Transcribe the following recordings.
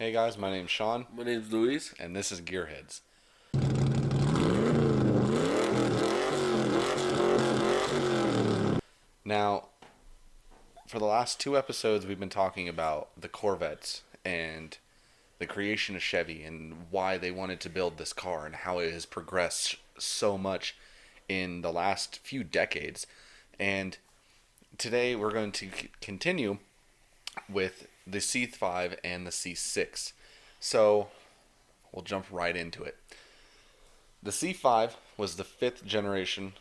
Hey guys, my name's Sean, My name's Luis. and this is Gearheads. Now, for the last two episodes, we've been talking about the Corvettes and the creation of Chevy and why they wanted to build this car and how it has progressed so much in the last few decades. And today we're going to continue with the C5 and the C6. So, we'll jump right into it. The C5 was the fifth generation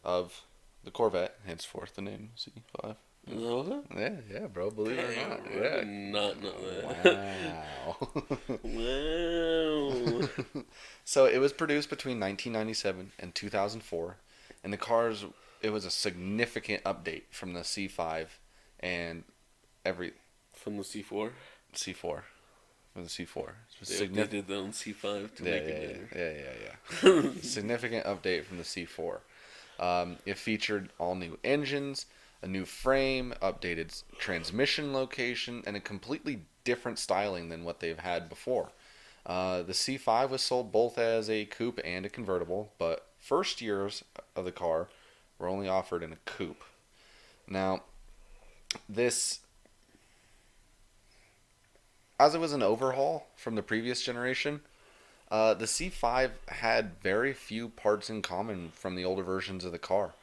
of the Corvette, henceforth the name C5. No, Yeah, bro, believe it or not. I Yeah. did not know that. Wow. Wow. So it was produced between 1997 and 2004, and it was a significant update from the C5 and every From the C4? C4. From the C4. They did their own C5 to make it better. Yeah. Significant update from the C4. It featured all new engines, a new frame, updated transmission location, and a completely different styling than what they've had before. The C5 was sold both as a coupe and a convertible, but first years of the car were only offered in a coupe. Now, this, as it was an overhaul from the previous generation, the C5 had very few parts in common from the older versions of the car.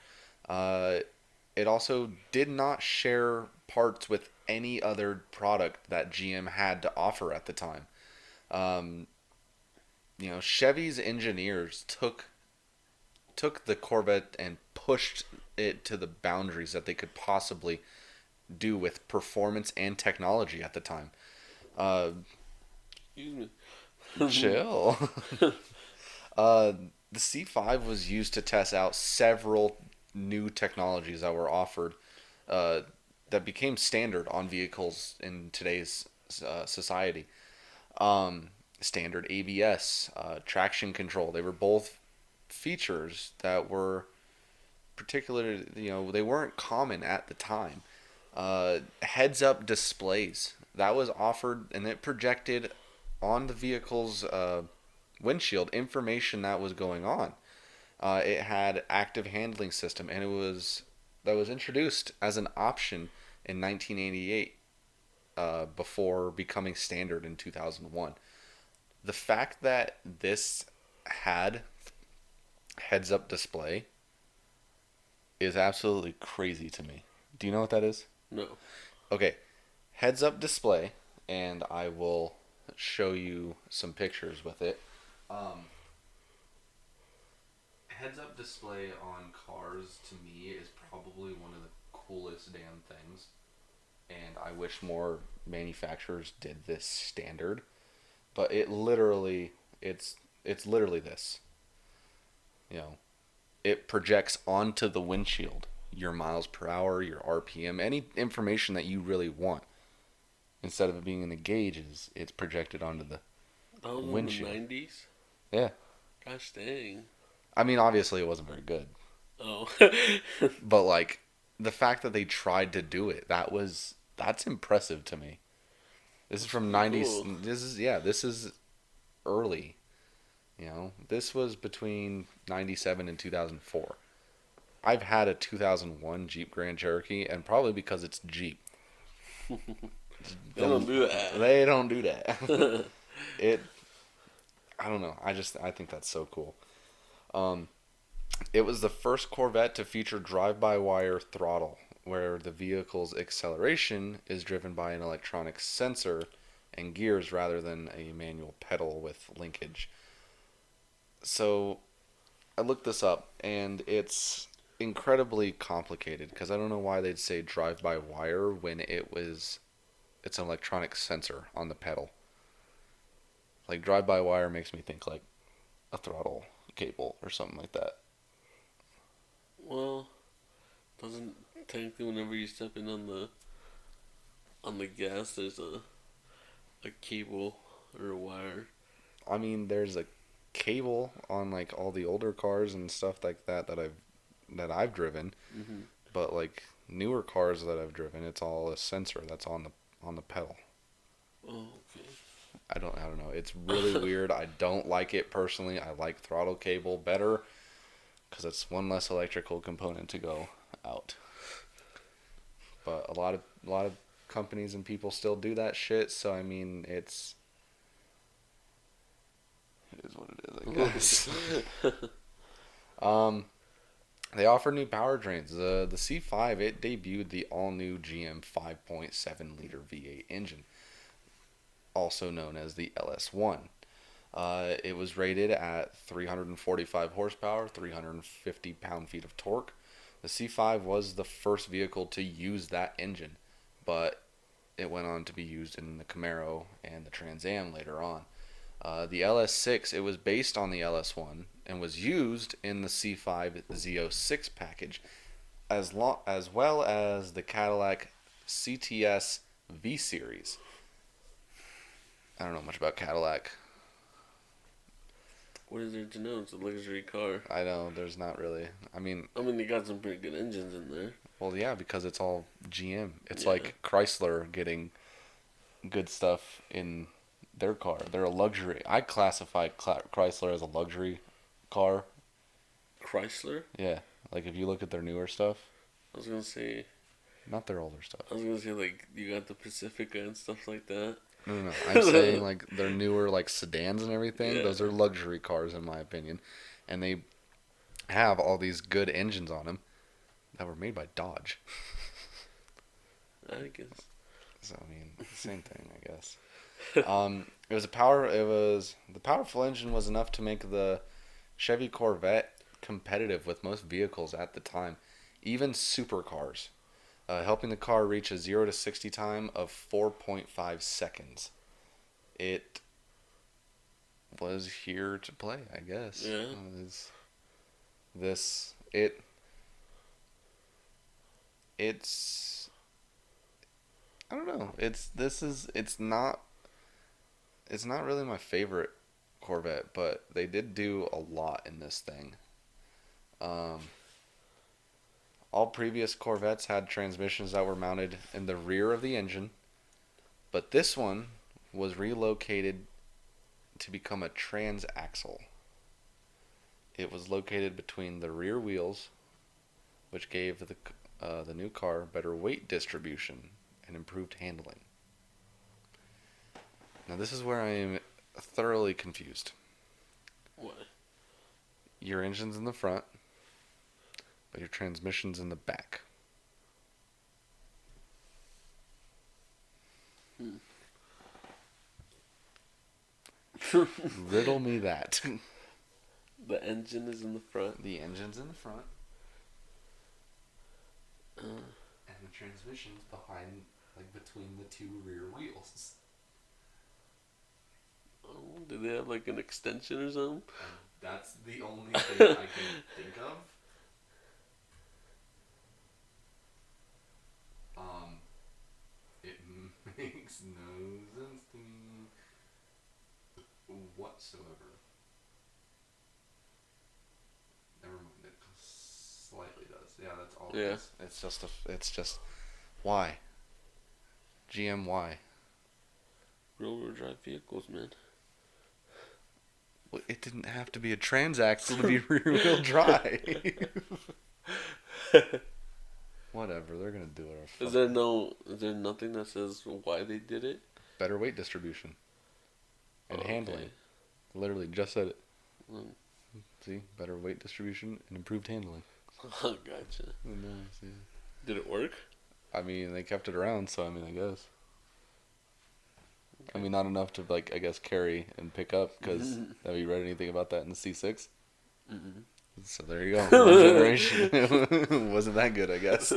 It also did not share parts with any other product that GM had to offer at the time. Um, Chevy's engineers took the Corvette and pushed it to the boundaries that they could possibly do with performance and technology at the time. Uh, Excuse Chill. The C5 was used to test out several new technologies that were offered that became standard on vehicles in today's society. Standard ABS, traction control. They were both features that were particularly, they weren't common at the time. Heads-up displays. That was offered, and it projected on the vehicle's windshield information that was going on. It had active handling system, and that was introduced as an option in 1988 before becoming standard in 2001. The fact that this had heads-up display is absolutely crazy to me. Do you know what that is? No. Okay, heads-up display, and I will show you some pictures with it. Heads-up display on cars to me is probably one of the coolest damn things, and I wish more manufacturers did this standard. But it's literally this. You know, it projects onto the windshield your miles per hour, your RPM, any information that you really want. Instead of it being in the gauges, it's projected onto the That was windshield. in the 90s? Yeah. Gosh dang. I mean, obviously it wasn't very good. Oh. But like the fact that they tried to do it, that's impressive to me. This is from 90s. Cool. This is early. This was between 97 and 2004. I've had a 2001 Jeep Grand Cherokee, and probably because it's Jeep. They don't do that. They don't do that. I don't know. I think that's so cool. It was the first Corvette to feature drive-by-wire throttle, where the vehicle's acceleration is driven by an electronic sensor and gears rather than a manual pedal with linkage. So, I looked this up, and it's incredibly complicated because I don't know why they'd say drive-by-wire when it's an electronic sensor on the pedal. Like drive-by-wire makes me think like a throttle cable or something like that. Well, doesn't technically whenever you step in on the gas there's a cable or a wire. I mean, there's a cable on like all the older cars and stuff like that I've driven, but like newer cars that I've driven, it's all a sensor that's on the pedal. Oh, okay. I don't know. It's really weird. I don't like it personally. I like throttle cable better because it's one less electrical component to go out. But a lot of companies and people still do that shit. So I mean, it is what it is, I guess. um, they offer new powertrains. The C5, it debuted the all new GM 5.7 liter V8 engine, also known as the LS1. It was rated at 345 horsepower, 350 pound-feet of torque. The C5 was the first vehicle to use that engine, but it went on to be used in the Camaro and the Trans Am later on. The LS6, it was based on the LS1 and was used in the C5 Z06 package, as well as the Cadillac CTS V Series. I don't know much about Cadillac. What is there to know? It's a luxury car. I know there's not really. I mean, they got some pretty good engines in there. well, yeah, because it's all GM. It's Yeah. like Chrysler getting good stuff in their car. They're a luxury. I classify Chrysler as a luxury car. Chrysler? Yeah, like if you look at their newer stuff, I was gonna say. not their older stuff. I was gonna say like you got the Pacifica and stuff like that. No, no, no. I'm saying like their newer like sedans and everything. Yeah. Those are luxury cars in my opinion, and they have all these good engines on them that were made by Dodge. I guess. So I mean, same thing, I guess. It was a power. It was the powerful engine was enough to make the Chevy Corvette competitive with most vehicles at the time, even supercars, helping the car reach a 0 to 60 time of 4.5 seconds. It was here to play, I guess. Yeah. It's I don't know. It's not really my favorite Corvette, but they did do a lot in this thing. All previous Corvettes had transmissions that were mounted in the rear of the engine, but this one was relocated to become a transaxle. It was located between the rear wheels, which gave the new car better weight distribution and improved handling. Now this is where I am thoroughly confused. What? Your engine's in the front, but your transmission's in the back. Riddle me that. The engine is in the front. The engine's in the front, Uh, and the transmission's behind, like between the two rear wheels. oh, do they have like an extension or something? That's the only thing I can think of. It makes no sense to me whatsoever. Never mind, it slightly does. Yeah, that's all. Yeah. It's just why? GM why? Rear-wheel drive vehicles, man. Well, it didn't have to be a transaxle to be rear-wheel drive. Whatever, they're gonna do it. Is there nothing that says why they did it? Better weight distribution and Oh, handling. okay. Literally just said it. Mm. See, better weight distribution and improved handling. Oh, gotcha. Nice, yeah. Did it work? I mean, they kept it around, so I mean, I guess. I mean, not enough to like, I guess, carry and pick up. Because have you read anything about that in the C6? Mm-hmm. So there you go. One generation wasn't that good, I guess.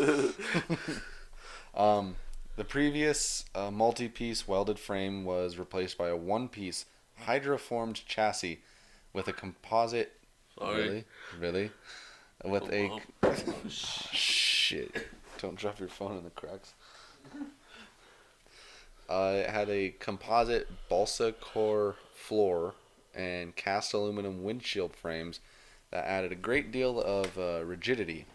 The previous multi-piece welded frame was replaced by a one-piece hydroformed chassis with a composite. Sorry. Really, with Oh, a shit. Don't drop your phone in the cracks. It had a composite balsa core floor and cast aluminum windshield frames that added a great deal of rigidity.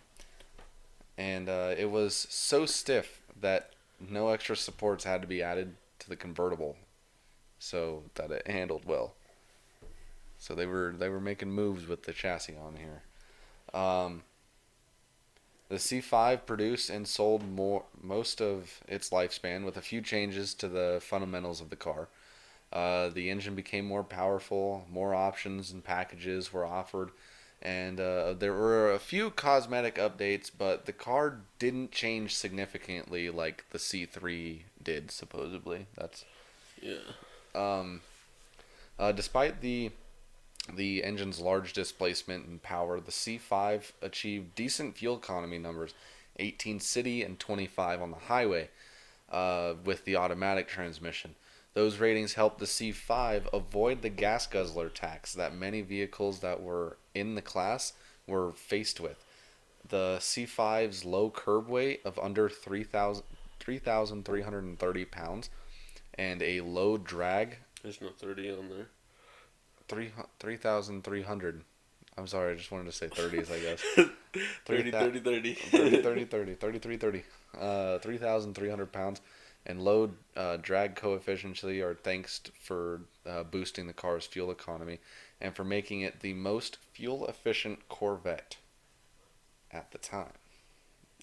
And it was so stiff that no extra supports had to be added to the convertible. so that it handled well. So they were making moves with the chassis on here. Um, the C5 produced and sold most of its lifespan with a few changes to the fundamentals of the car. The engine became more powerful, more options and packages were offered, and there were a few cosmetic updates, but the car didn't change significantly like the C3 did, supposedly. That's Yeah. um, despite the engine's large displacement and power, the C5 achieved decent fuel economy numbers, 18 city and 25 on the highway, with the automatic transmission. Those ratings helped the C5 avoid the gas guzzler tax that many vehicles that were in the class were faced with. The C5's low curb weight of under 3,330 pounds and a low drag There's no 30 on there. 3,300. I'm sorry, I just wanted to say 30s, I guess. 30, 30, 30. 30, 30, 30, 33, 30. 3,300 pounds. And low drag coefficient are thanks for boosting the car's fuel economy and for making it the most fuel efficient Corvette at the time.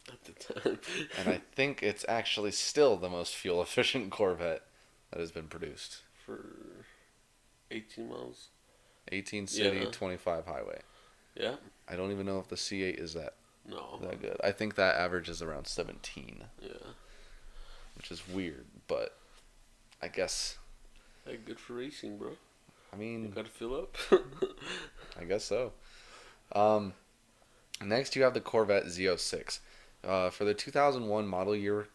At the time. And I think it's actually still the most fuel efficient Corvette that has been produced. For 18 miles. 18 city, Yeah. 25 highway. Yeah. I don't even know if the C8 is that No. good. I think that average is around 17, Yeah. which is weird, but I guess, Hey, good for racing, bro. I You mean, gotta fill up. I guess so. Next, you have the Corvette Z06. For the 2001 model year,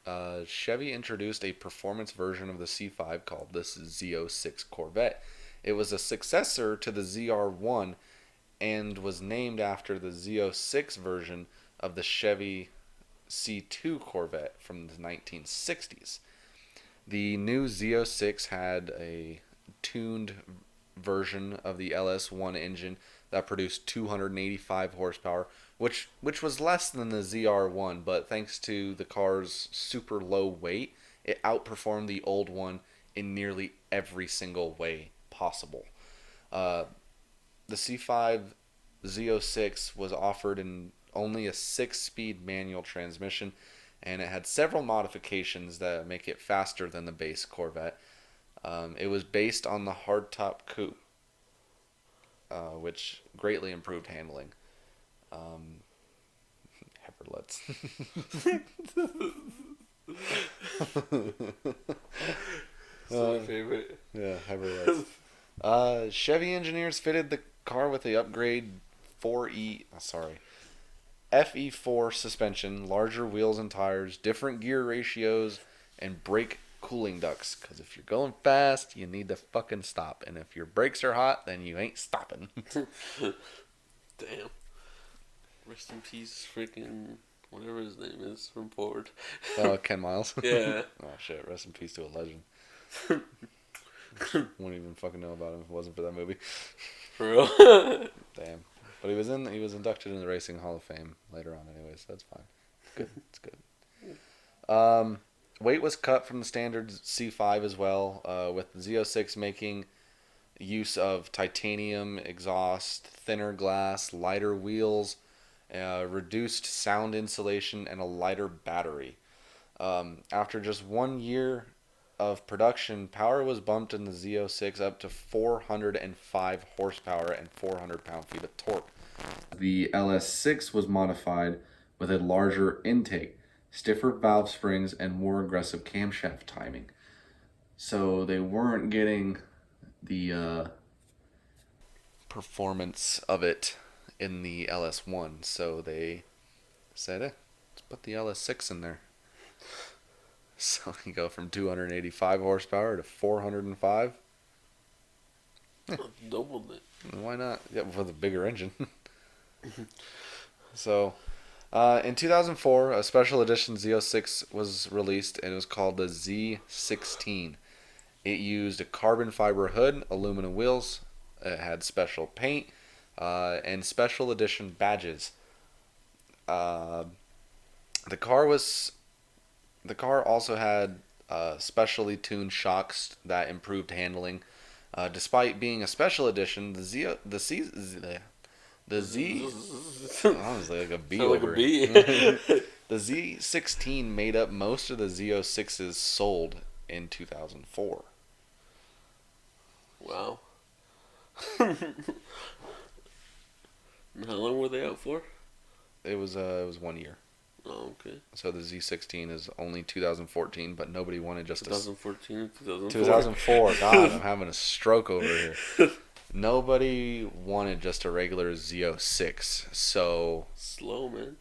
Chevy introduced a performance version of the C5 called this Z06 Corvette. It was a successor to the ZR1 and was named after the Z06 version of the Chevy C2 Corvette from the 1960s. The new Z06 had a tuned version of the LS1 engine that produced 285 horsepower, which was less than the ZR1, but thanks to the car's super low weight, it outperformed the old one in nearly every single way possible. Uh, the C5 Z06 was offered in only a 6-speed manual transmission, and it had several modifications that make it faster than the base Corvette. It was based on the hardtop coupe, which greatly improved handling. Heverlets. It's my favorite. Yeah, Heverlets. Chevy engineers fitted the car with the upgrade 4E, sorry, FE4 suspension, larger wheels and tires, different gear ratios, and brake cooling ducts. Because if you're going fast, you need to fucking stop. And if your brakes are hot, then you ain't stopping. Damn. Rest in peace, freaking whatever his name is from Ford. Ken Miles. Yeah. Oh shit! Rest in peace to a legend. Wouldn't even fucking know about him if it wasn't for that movie. For real. Damn. But he was inducted in the Racing Hall of Fame later on, anyways. So that's fine. Good. It's good. Weight was cut from the standard C5 as well, with the Z06 making use of titanium exhaust, thinner glass, lighter wheels, reduced sound insulation, and a lighter battery. After just 1 year of production, power was bumped in the Z06 up to 405 horsepower and 400 pound-feet of torque. The LS6 was modified with a larger intake, stiffer valve springs, and more aggressive camshaft timing. So they weren't getting the performance of it in the LS1, so they said, let's put the LS6 in there. So you go from 285 horsepower to 405. Doubled it. Why not? Yeah, with a bigger engine. So, in 2004, a special edition Z06 was released, and it was called the Z16. It used a carbon fiber hood, aluminum wheels. It had special paint, and special edition badges. The car also had specially tuned shocks that improved handling. Despite being a special edition, the Z, honestly, like a B Sound like a over bee. it. The Z16 made up most of the Z06s sold in 2004. Wow. And how long were they out for? It was 1 year. Oh, okay. So the Z16 is only 2014, but nobody wanted just 2014, 2004. 2004. God, I'm having a stroke over here. Nobody wanted just a regular Z06, so Slow, man.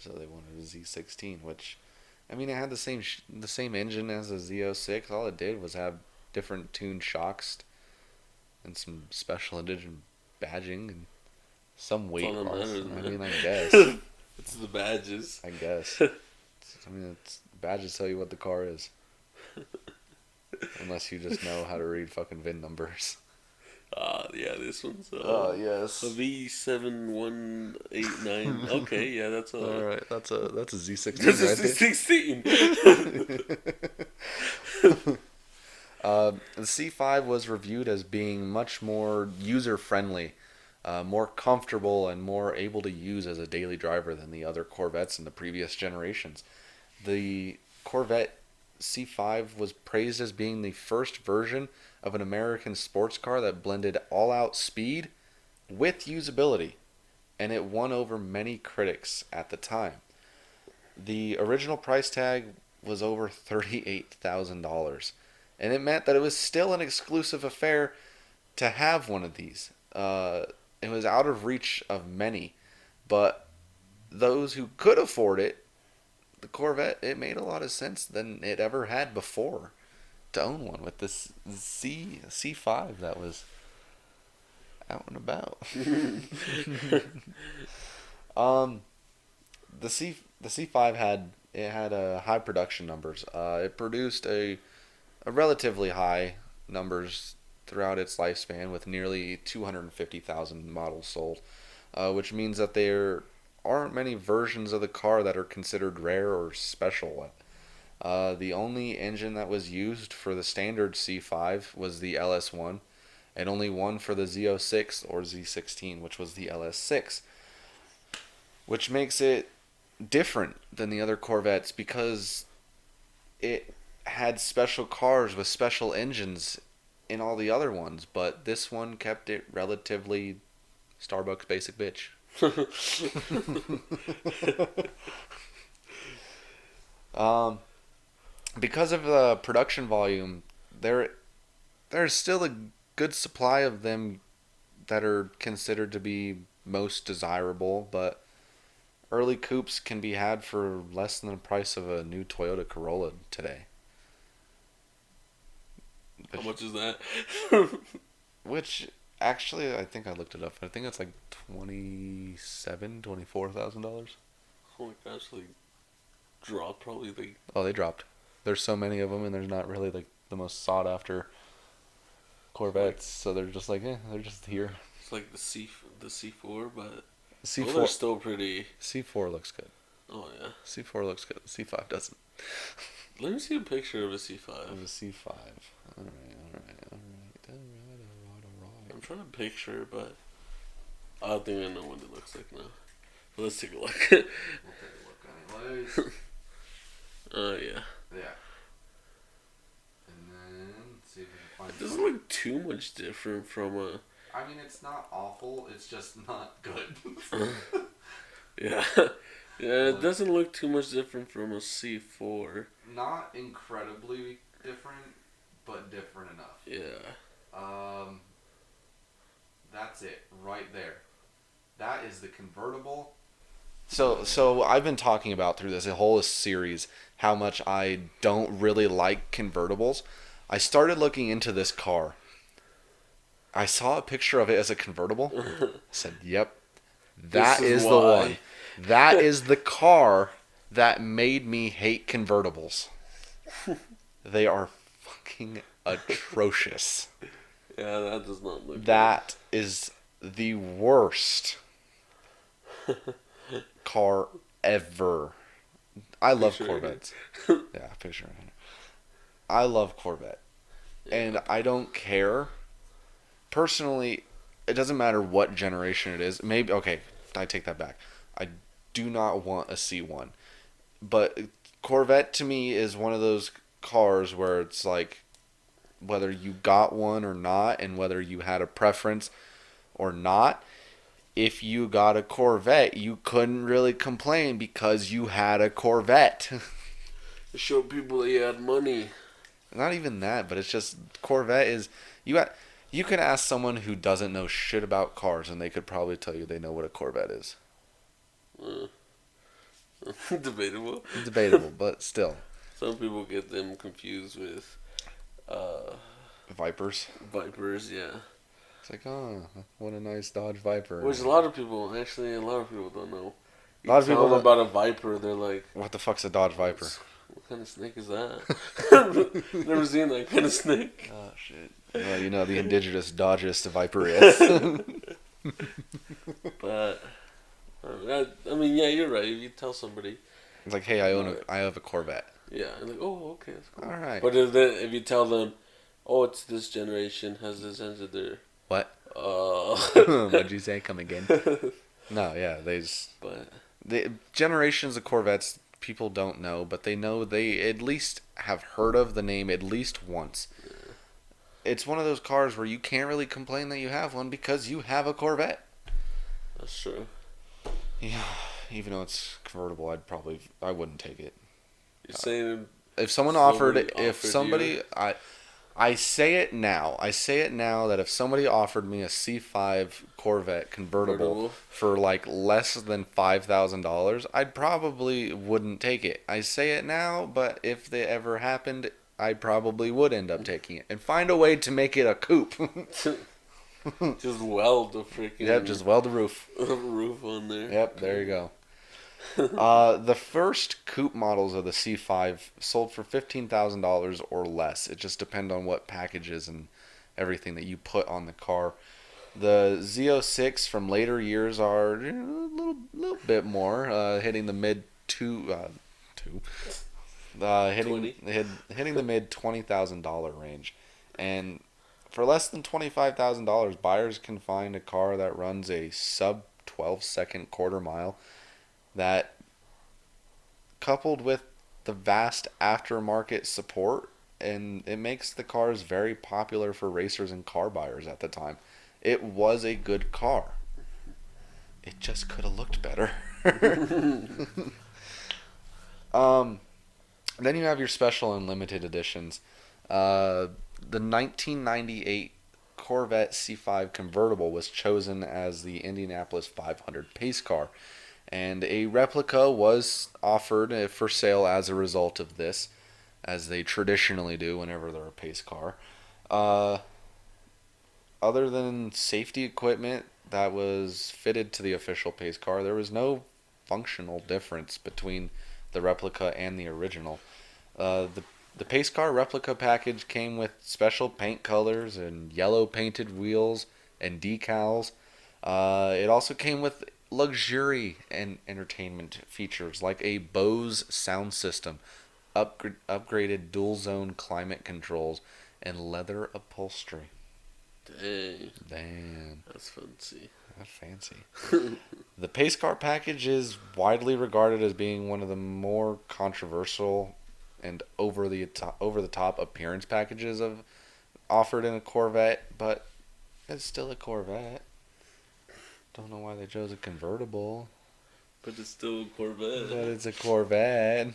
they wanted a Z16, which, I mean, it had the same engine as a Z06. All it did was have different tuned shocks and some special edition badging and some That's weight all that loss. matters, I man. mean, I guess. It's the badges. I guess. I mean, badges tell you what the car is. Unless you just know how to read fucking VIN numbers. Yeah, this one's Yes. a V7189. Okay, yeah, that's a All right, that's a Z16 that's a right there. 16. The C5 was reviewed as being much more user-friendly, more comfortable, and more able to use as a daily driver than the other Corvettes in the previous generations. The Corvette C5 was praised as being the first version of an American sports car that blended all-out speed with usability, and it won over many critics at the time. The original price tag was over $38,000, and it meant that it was still an exclusive affair to have one of these. It was out of reach of many, but those who could afford it, the Corvette, it made a lot of sense than it ever had before to own one with this C5 that was out and about. The C5 had high production numbers. It produced a relatively high numbers throughout its lifespan with nearly 250,000 models sold, which means that there aren't many versions of the car that are considered rare or special. The only engine that was used for the standard C5 was the LS1, and only one for the Z06 or Z16, which was the LS6, which makes it different than the other Corvettes because it had special cars with special engines in all the other ones, but this one kept it relatively Starbucks basic bitch. Because of the production volume, there's still a good supply of them that are considered to be most desirable, but early coupes can be had for less than the price of a new Toyota Corolla today. How much is that? Which actually, I think I looked it up. I think it's like $24,000. Oh my gosh, like dropped probably like Oh, they dropped. There's so many of them, and there's not really like the most sought after Corvettes, so they're just like, they're just here. it's like the C4, but C4 they're still pretty. C4 looks good. Oh yeah. C4 looks good. C5 doesn't. Let me see a picture of a C5. Of a C5. All right. I'm trying to picture it, but I don't think I know what it looks like now. But let's take a look. We'll take a look anyways. Yeah. Yeah. And then see if we can find. It doesn't look too much different from a. I mean, it's not awful. It's just not good. Yeah. Yeah, it doesn't look too much different from a C4. Not incredibly different, but different enough. Yeah. That's it right there. That is the convertible. So I've been talking about through this whole series how much I don't really like convertibles. I started looking into this car. I saw a picture of it as a convertible. I said, "Yep, that is the one. That is the car that made me hate convertibles. They are fucking atrocious. Yeah, that does not look That is the worst car ever I love Picture right Corvettes. here. Yeah, picture it here. I love Corvette, Yeah. and I don't care personally. It doesn't matter what generation it is. Maybe okay, I take that back. I do not want a C1, but Corvette to me is one of those cars where it's like whether you got one or not, and whether you had a preference or not. If you got a Corvette, you couldn't really complain because you had a Corvette. Show people that you had money. Not even that, but it's just Corvette is you got you can ask someone who doesn't know shit about cars and they could probably tell you they know what a Corvette is. Uh, Debatable. Debatable, but still. Some people get them confused with uh, Vipers. Vipers, yeah. It's like, oh, what a nice Dodge Viper. Which a lot of people don't know. A You lot of tell people them about a Viper, they're like, what the fuck's a Dodge Viper? what kind of snake is that? Never seen that kind of snake. Oh shit. Well, you know the indigenous Dodgest Viper is. But I mean, yeah, you're right. If you tell somebody, It's like, hey, I have a Corvette. yeah, and like, oh, okay, that's cool. All right. But if you tell them, oh, it's this generation has this entered their What? uh, What'd you say? Come again? No, yeah, but the generations of Corvettes people don't know, but they at least have heard of the name at least once. It's one of those cars where you can't really complain that you have one because you have a Corvette. that's true. Yeah, even though it's convertible, I wouldn't take it. You're saying If someone if somebody you? I say it now. I say it now that if somebody offered me a C5 Corvette convertible for like less than $5,000, I probably wouldn't take it. I say it now, but if they ever happened, I probably would end up taking it and find a way to make it a coupe. Just weld the freaking Yep, just weld the roof. roof on there. Yep, there you go. The first coupe models of the C5 sold for $15,000 or less. It just depends on what packages and everything that you put on the car. The Z06 from later years are a little bit more, hitting the mid hitting the mid $20,000 range, and for less than $25,000, buyers can find a car that runs a sub 12-second quarter mile that, coupled with the vast aftermarket support, and it makes the cars very popular for racers and car buyers at the time. It was a good car. It just could have looked better. Then you have your special and limited editions. The 1998 Corvette C5 convertible was chosen as the Indianapolis 500 pace car, and a replica was offered for sale as a result of this, as they traditionally do whenever they're a pace car. Other than safety equipment that was fitted to the official pace car, there was no functional difference between the replica and the original. The pace car replica package came with special paint colors and yellow painted wheels and decals. It also came with luxury and entertainment features like a Bose sound system, upgraded dual zone climate controls, and leather upholstery. Dang. Damn. That's fancy. That's fancy. The pace car package is widely regarded as being one of the more controversial and over the top appearance packages offered in a Corvette, but it's still a Corvette. Don't know why they chose a convertible. But it's still a Corvette. But it's a Corvette.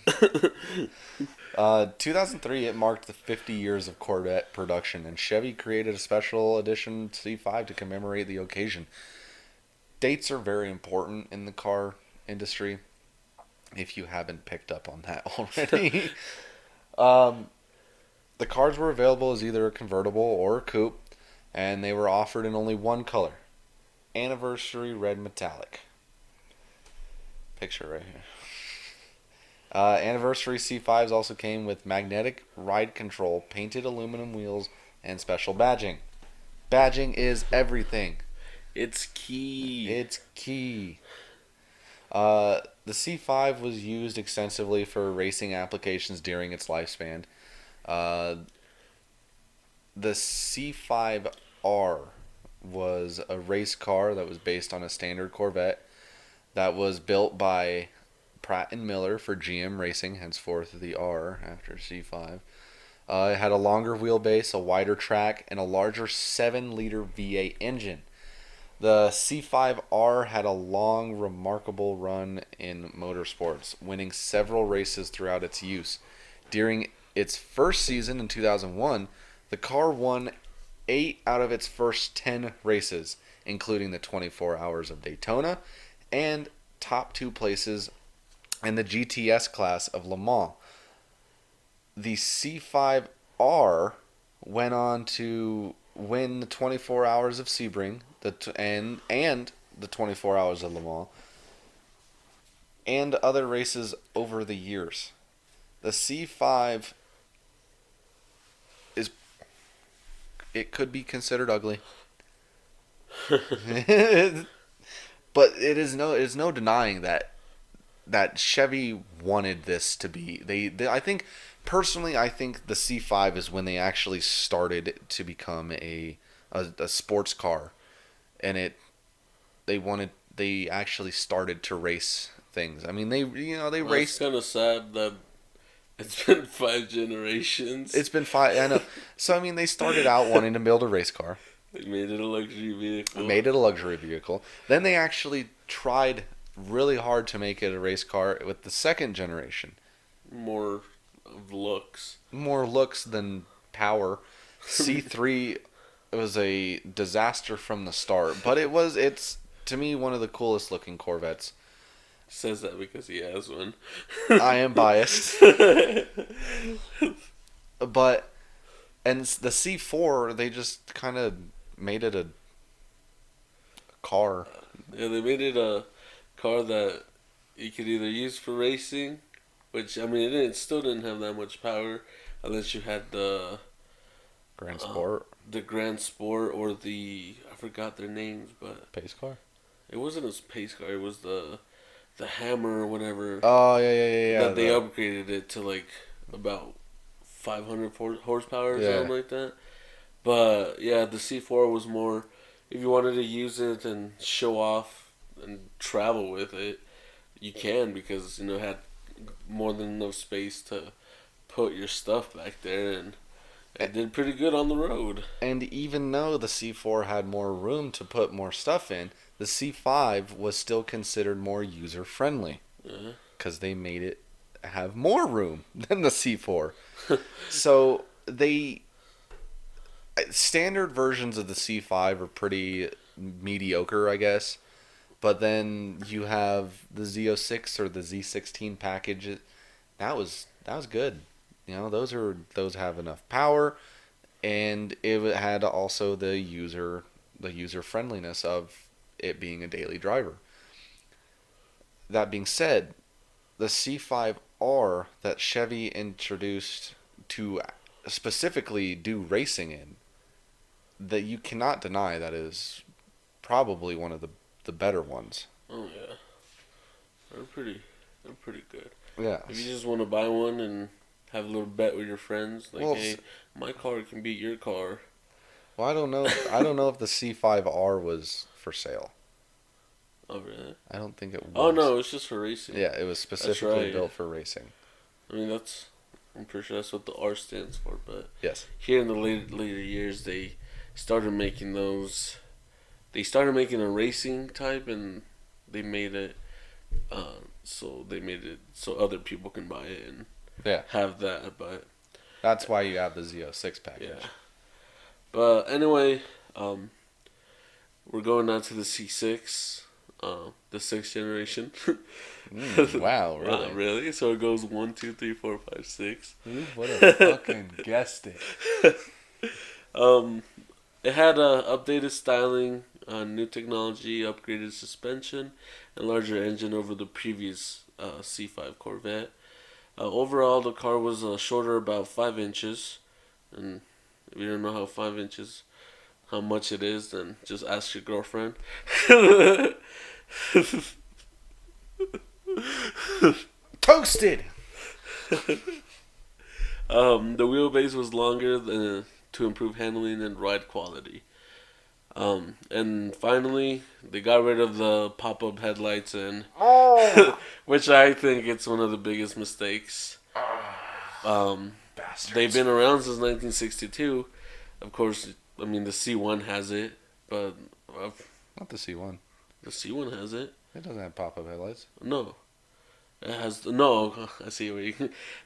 2003, it marked the 50 years of Corvette production, and Chevy created a special edition C5 to commemorate the occasion. Dates are very important in the car industry, if you haven't picked up on that already. The cars were available as either a convertible or a coupe, and they were offered in only one color: anniversary red metallic. Picture right here. Anniversary C5s also came with magnetic ride control, painted aluminum wheels, and special badging. Badging is everything. It's key. It's key. The The C5 was used extensively for racing applications during its lifespan. Uh, the C5R was a race car that was based on a standard Corvette that was built by Pratt and Miller for GM Racing, henceforth the R after C5. It had a longer wheelbase, a wider track, and a larger 7-liter V8 engine. The C5R had a long, remarkable run in motorsports, winning several races throughout its use. During its first season in 2001, the car won 8 out of its first 10 races, including the 24 Hours of Daytona and top 2 places in the GTS class of Le Mans. The C5R went on to win the 24 Hours of Sebring and the 24 Hours of Le Mans and other races over the years. The C5 is it could be considered ugly. But it's no denying that Chevy wanted this to be they I think personally I think the C5 is when they actually started to become a sports car, and they actually started to race things. I mean they Well, it's raced. kind of sad that it's been 5 generations. It's been 5. I know. So I mean they started out wanting to build a race car. They made it a luxury vehicle. Made it a luxury vehicle. Then they actually tried really hard to make it a race car with the second generation. More of looks. More looks than power. C3 was a disaster from the start, but it's to me one of the coolest looking Corvettes. Says that because he has one. I am biased. But and the C4 they just kind of made it a car. Yeah, they made it a car that you could either use for racing, which I mean it still didn't have that much power unless you had Grand Sport. The Grand Sport or the I forgot their names, but Pace car. it wasn't a pace car. It was the Hammer or whatever. Oh yeah. That they upgraded it to like about 500 horsepower or something like that. But yeah, the C4 was more if you wanted to use it and show off and travel with it, you can because it had more than enough space to put your stuff back there, and it did pretty good on the road. And even though the C4 had more room to put more stuff in, the C5 was still considered more user friendly because they made it have more room than the C4. So standard versions of the C5 are pretty mediocre, I guess. But then you have the Z06 or the Z16 package. That was good. Those have enough power, and it had also the user friendliness of it being a daily driver. That being said, the C5R that Chevy introduced to specifically do racing in, that you cannot deny that is probably one of the better ones. Oh yeah, they're pretty good. Yeah. If you just want to buy one and have a little bet with your friends, like, Well, hey, my car can beat your car. Well, I don't know. I don't know if the C5R was for sale. Oh really? I don't think it was. Oh no, it's just for racing. Yeah, it was specifically right. built for racing. I mean I'm pretty sure that's what the R stands for. But Yes. here in the later years, they started making those. They started making a racing type, and they made it. So they made it so other people can buy it and have that. But that's why you have the Z06 package. Yeah. But anyway, we're going on to the C6, the 6th generation. Wow, really? Wow, really? So it goes 1, 2, 3, 4, 5, 6. Who would have fucking guessed it? It had updated styling, new technology, upgraded suspension, and larger engine over the previous C5 Corvette. Overall, the car was shorter about 5 inches, and if you don't know how 5 inches, how much it is, then just ask your girlfriend. Toasted. The wheelbase was longer to improve handling and ride quality. And finally, they got rid of the pop-up headlights, and Oh, which I think it's one of the biggest mistakes. bastards. They've been around since 1962. Of course, I mean the C1 has it, but Not the C1. the C1 has it. It doesn't have pop-up headlights. No, it has no. I see where you.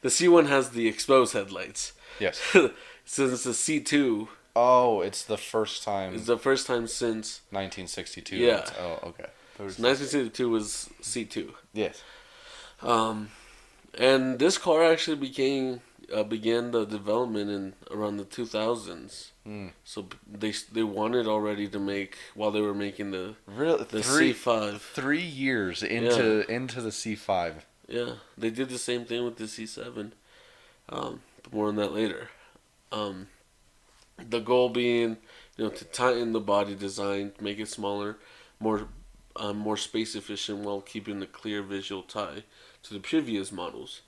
The C1 has the exposed headlights. Yes. Since the C2 Oh, it's the first time. is the first time since 1962. Yeah. Oh, okay. 1962 was C2. Yes. And this car actually began the development in around the 2000s. Mm. So they wanted already to make while they were making the C5. 3 years into the C5. Yeah, they did the same thing with the C7. But more on that later. The goal being, to tighten the body design, make it smaller, more space efficient while keeping a clear visual tie to the previous models.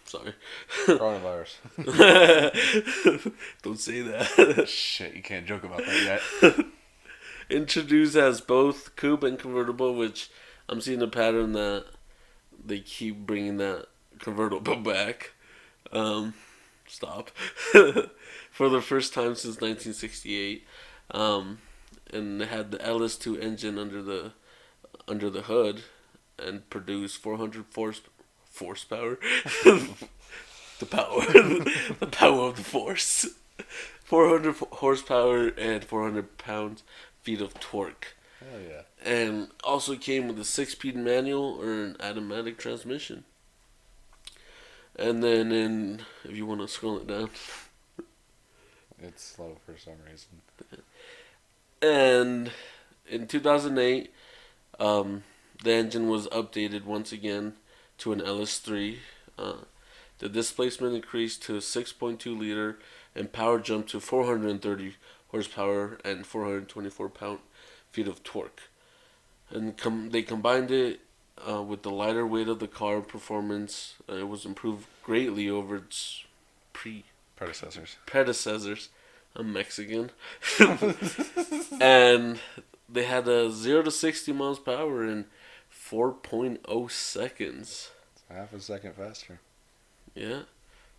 Sorry. Coronavirus. Don't say that. Shit, you can't joke about that yet. Introduced as both coupe and convertible, which I'm seeing a pattern that they keep bringing that convertible back. Stop. For the first time since 1968. And they had the LS2 engine under the hood and produced 400 horsepower. The power of the force. 400 horsepower and 400 pound-feet of torque. Hell yeah. And also came with a 6-speed manual or an automatic transmission. And then if you want to scroll it down. It's slow for some reason. And in 2008, the engine was updated once again to an LS3. The displacement increased to 6.2 liter and power jumped to 430 horsepower and 424 pound-feet of torque. And they combined it with the lighter weight of the car performance. It was improved greatly over its predecessors. I'm Mexican. And they had a 0 to 60 miles per hour in 4.0 seconds. It's half a second faster. Yeah,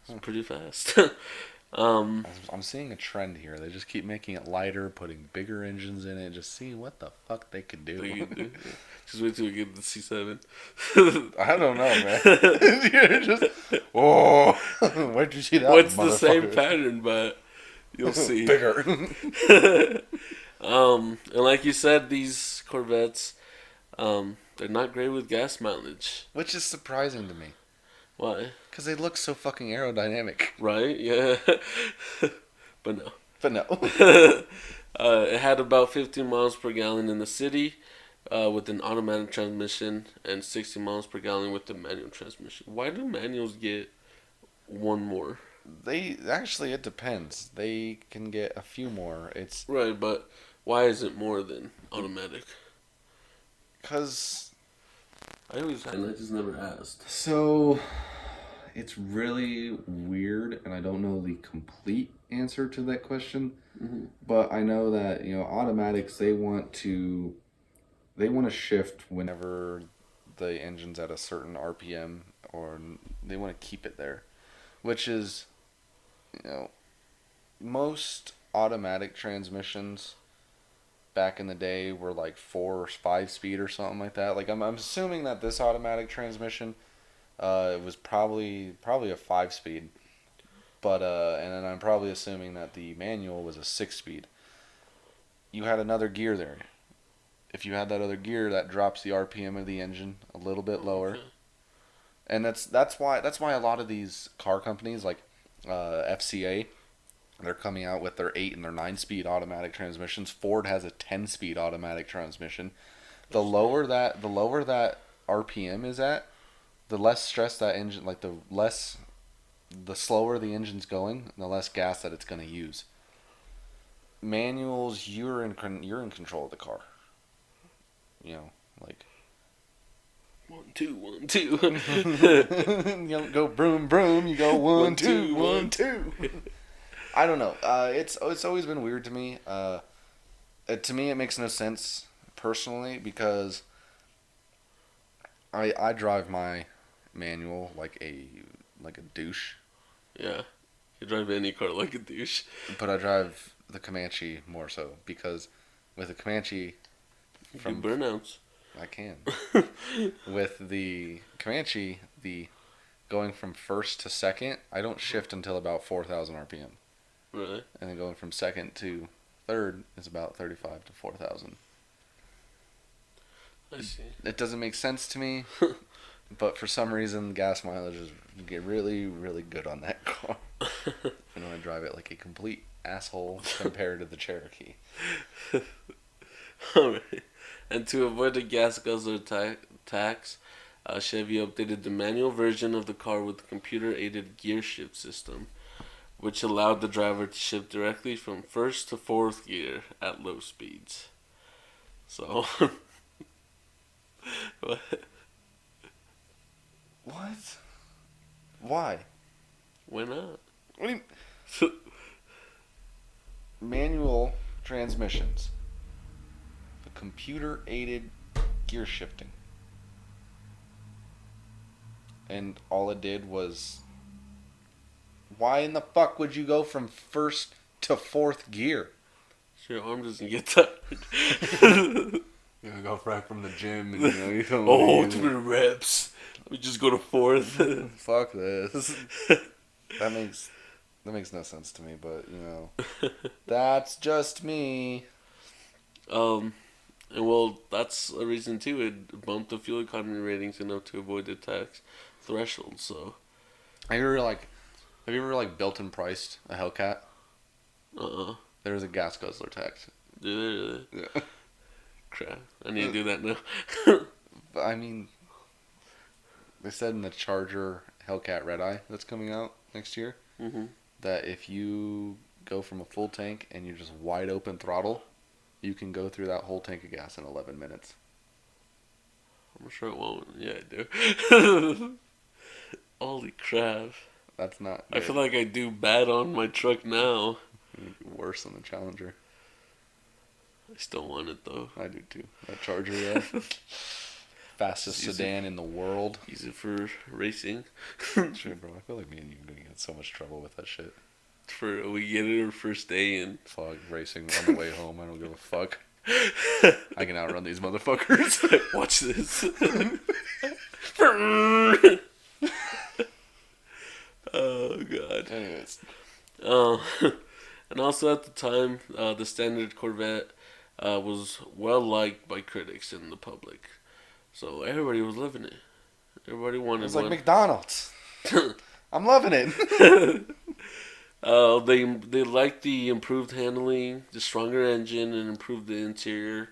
it's pretty fast. I'm seeing a trend here. They just keep making it lighter, putting bigger engines in it, just seeing what the fuck they could do. Just wait till we get the C7. I don't know, man. You're just, oh, where'd you see that? What's the same pattern, but you'll see. Bigger. And like you said, these Corvettes, they're not great with gas mileage. Which is surprising to me. Why? Because they look so fucking aerodynamic. Right? Yeah. But no. It had about 15 miles per gallon in the city with an automatic transmission and 60 miles per gallon with the manual transmission. Why do manuals get one more? It depends. They can get a few more. It's right, but why is it more than automatic? Because I just never asked. So it's really weird, and I don't know the complete answer to that question. Mm-hmm. But I know that automatics they want to shift whenever the engine's at a certain RPM, or they want to keep it there, which is most automatic transmissions back in the day were like 4 or 5 speed or something like that. Like I'm assuming that this automatic transmission it was probably a 5 speed. But and then I'm probably assuming that the manual was a 6 speed. You had another gear there. If you had that other gear, that drops the RPM of the engine a little bit lower. Okay. And that's why a lot of these car companies like FCA, they're coming out with their 8 and their 9 speed automatic transmissions. Ford has a 10 speed automatic transmission. The lower that RPM is at, the less stress that engine, like the slower the engine's going, the less gas that it's going to use. Manuals, you're in control of the car. 1, 2, 1, 2. You don't go broom, broom. You go 1, 2, 1, 2. I don't know. It's always been weird to me. To me, it makes no sense personally because I drive my manual like a douche. Yeah, you drive any car like a douche. But I drive the Comanche more so because with the Comanche, You do burnouts. I can. With the Comanche, the going from first to second, I don't shift until about 4,000 RPM. Really? And then going from second to third is about 35 to 4,000. I see. It doesn't make sense to me, but for some reason, gas mileage is get really, really good on that car. And I drive it like a complete asshole compared to the Cherokee. Alright. And to avoid the gas guzzler tax, Chevy updated the manual version of the car with a computer-aided gear shift system, which allowed the driver to shift directly from first to fourth gear at low speeds. So, what? What? Why? Why not? What do you... Manual transmissions. The computer-aided gear shifting. And all it did was... Why in the fuck would you go from first to fourth gear? So your arm doesn't get tired. You go back from the gym and you don't oh, too many reps. Let me just go to fourth. Fuck this. That makes no sense to me, but that's just me. And well, that's a reason too. It bumped the fuel economy ratings enough to avoid the tax threshold. So, Have you ever built and priced a Hellcat? There's a gas guzzler tax. Do they really? Yeah. Crap! I need to do that now. But I mean, they said in the Charger Hellcat Red Eye that's coming out next year that if you go from a full tank and you just wide open throttle, you can go through that whole tank of gas in 11 minutes. I'm sure it won't. Yeah, I do. Holy crap! That's not good. I feel like I do bad on my truck now. Worse than the Challenger. I still want it though. I do too. That Charger, yeah. Fastest sedan in the world. Use it for racing. Shit, bro. I feel like me and you are gonna get in so much trouble with that shit. We get it our first day and fuck racing on the way home. I don't give a fuck. I can outrun these motherfuckers. Watch this. Oh god. Anyways. And also at the time, the standard Corvette was well liked by critics and the public, so everybody was loving it. Everybody wanted It's like one. McDonald's. I'm loving it. They liked the improved handling, the stronger engine, and improved the interior.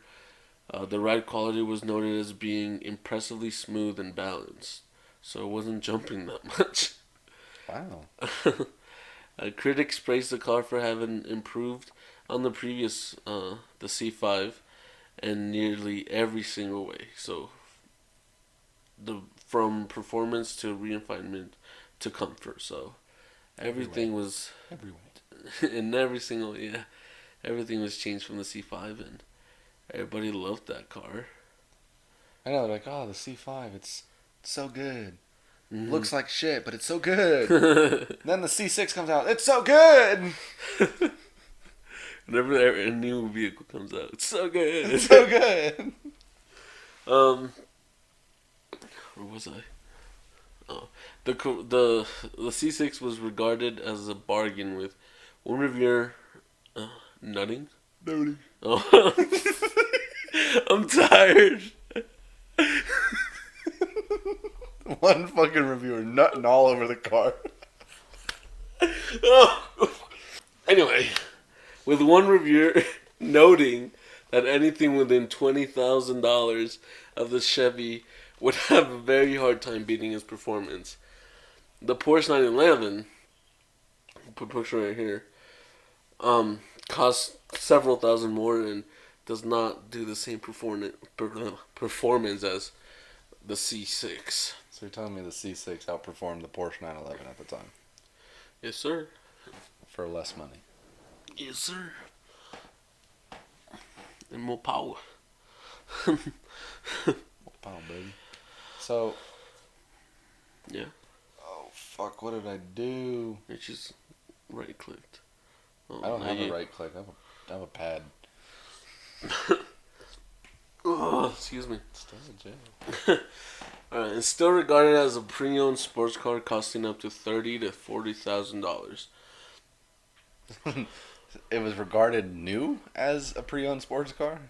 The ride quality was noted as being impressively smooth and balanced, so it wasn't jumping that much. Wow. Critics praised the car for having improved on the previous, the C5, in nearly every single way. So, from performance to refinement to comfort. So, everything was in everything was changed from the C5, and everybody loved that car. I know, they're like, oh, the C5, it's so good. Looks like shit, but it's so good. Then the C6 comes out, it's so good. Whenever a new vehicle comes out, it's so good. It's so good. Where was I? Oh, the C6 was regarded as a bargain, with one reviewer nutting. Oh, I'm tired. One fucking reviewer nutting all over the car. Anyway, with one reviewer noting that anything within $20,000 of the Chevy would have a very hard time beating his performance. The Porsche 911, put a picture right here, costs several thousand more and does not do the same performance as The C6. So you're telling me the C6 outperformed the Porsche 911 at the time Yes, sir. for less money? Yes, sir. And more power. Wow, baby. So, Yeah. oh fuck, what did I do? It's just right clicked. I don't have a right click. I have a pad. Oh, excuse me. Still in jail. Alright, it's still regarded as a pre-owned sports car costing up to $30,000 to $40,000. It was regarded new as a pre-owned sports car?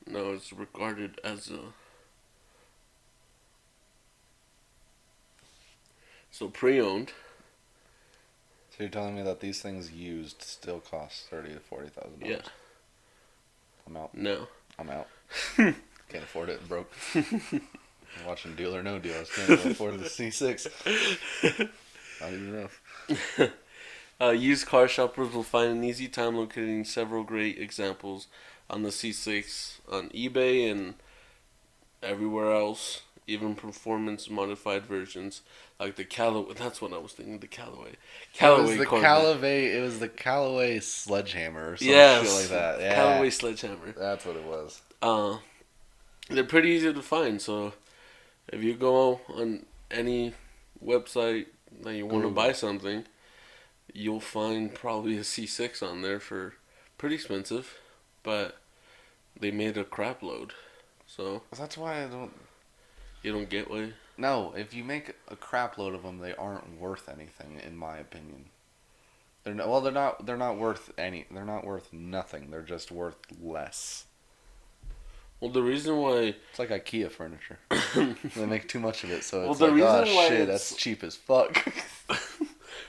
No, it's regarded as a... So pre-owned. So you're telling me that these things used still cost $30,000 to $40,000? Yeah. I'm out. No. I'm out. Can't afford it. Broke. I'm watching Deal or No Deal. I can't afford the C6. Not even enough. Used car shoppers will find an easy time locating several great examples on the C6 on eBay and everywhere else. Even performance modified versions like the Callaway. That's what I was thinking. The Callaway. It was the Callaway Sledgehammer or some shit like that. Yeah. Callaway Sledgehammer. That's what it was. They're pretty easy to find. So if you go on any website that you want to buy something, you'll find probably a C6 on there for pretty expensive, but they made a crap load. So that's why I don't. You don't get why? No, if you make a crap load of them, they aren't worth anything, in my opinion. They're not worth any. They're not worth nothing. They're just worth less. Well, the reason why it's like IKEA furniture. They make too much of it, so it's that's cheap as fuck.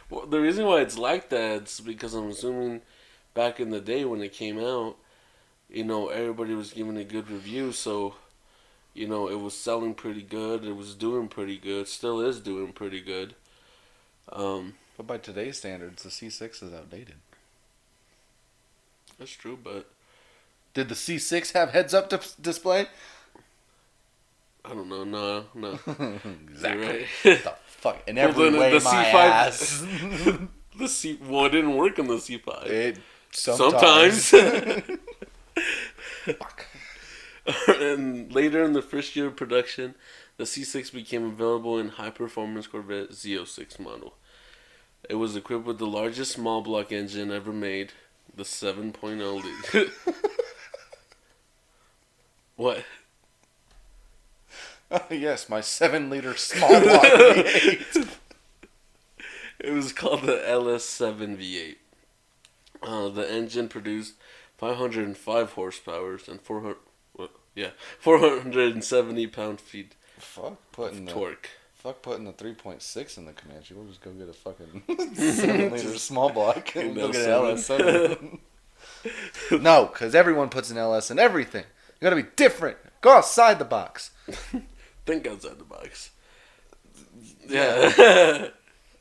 Well, the reason why it's like that is because I'm assuming back in the day when it came out, everybody was giving it good reviews, so it was selling pretty good. It was doing pretty good. Still is doing pretty good. But by today's standards, the C6 is outdated. That's true, but did the C6 have heads-up display? I don't know. No. Exactly. Right. The fuck? In every way, my ass. Well, it didn't work on the C5. It sometimes. Fuck. And later in the first year of production, the C6 became available in high-performance Corvette Z06 model. It was equipped with the largest small block engine ever made, the 7.0 liter. What? Yes, my 7-liter small block V8. It was called the LS7 V8. The engine produced 505 horsepower and 470 pound-feet of torque. Fuck putting the 3.6 in the Comanche. We'll just go get a fucking 7-liter small block and go get an LS7. No, because everyone puts an LS in everything. You gotta be different. Go outside the box. Think outside the box. Yeah.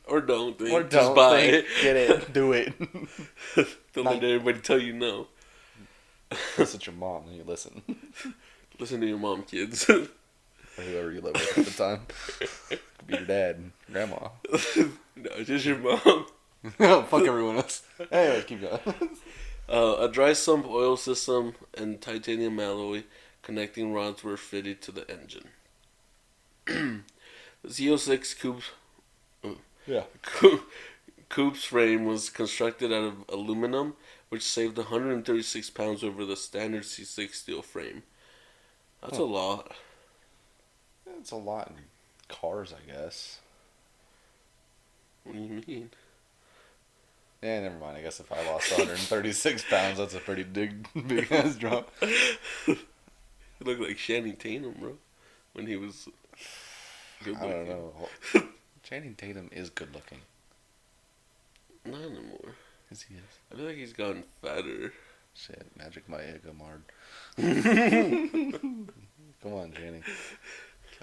Or don't think. Or don't just buy think. Get it. Do it. Don't let everybody tell you no. Listen to your mom and you listen. Listen to your mom, kids. Or whoever you live with at the time. Could be your dad and grandma. No, just your mom. Oh, fuck everyone else. Anyway, keep going. A dry sump oil system and titanium alloy connecting rods were fitted to the engine. The Z06 coupe's frame was constructed out of aluminum, which saved 136 pounds over the standard C6 steel frame. That's a lot. Yeah, it's a lot in cars, I guess. What do you mean? Yeah, never mind. I guess if I lost 136 pounds, that's a pretty big ass drop. He looked like Channing Tatum, bro, when he was good looking. I don't know. Channing Tatum is good looking. Not anymore. Yes, he is. I feel like he's gotten fatter. Shit, Magic Maya Gamard. Come on, Channing.